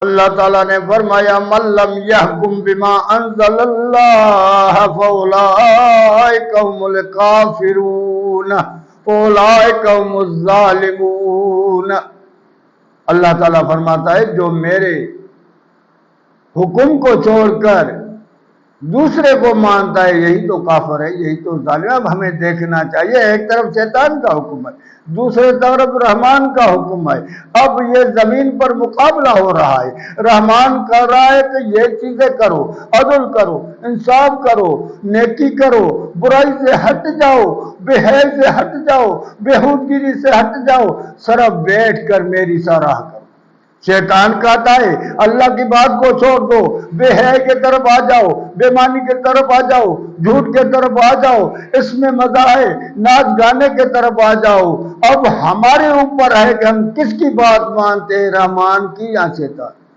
اللہ تعالیٰ نے فرمایا من لم یحکم بما انزل اللہ فاولئک هم الکافرون اولئک هم الظالمون۔ اللہ تعالیٰ فرماتا ہے جو میرے حکم کو چھوڑ کر دوسرے کو مانتا ہے یہی تو کافر ہے، یہی تو ظالم ہے۔ اب ہمیں دیکھنا چاہیے، ایک طرف شیطان کا حکم ہے، دوسرے طرف رحمان کا حکم ہے۔ اب یہ زمین پر مقابلہ ہو رہا ہے، رحمان کر رہا ہے کہ یہ چیزیں کرو، عدل کرو، انصاف کرو، نیکی کرو، برائی سے ہٹ جاؤ، بے حیائی سے ہٹ جاؤ، بےہودگیری سے ہٹ جاؤ، صرف بیٹھ کر میری سراہ کرو۔ شیطان کہتا ہے اللہ کی بات کو چھوڑ دو، بے حیائی کے طرف آ جاؤ، بے معنی کے طرف آ جاؤ، جھوٹ کے طرف آ جاؤ، اس میں مزہ ہے، ناچ گانے کے طرف آ جاؤ۔ اب ہمارے اوپر ہے کہ ہم کس کی بات مانتے ہیں، رحمان کی یا شیطان۔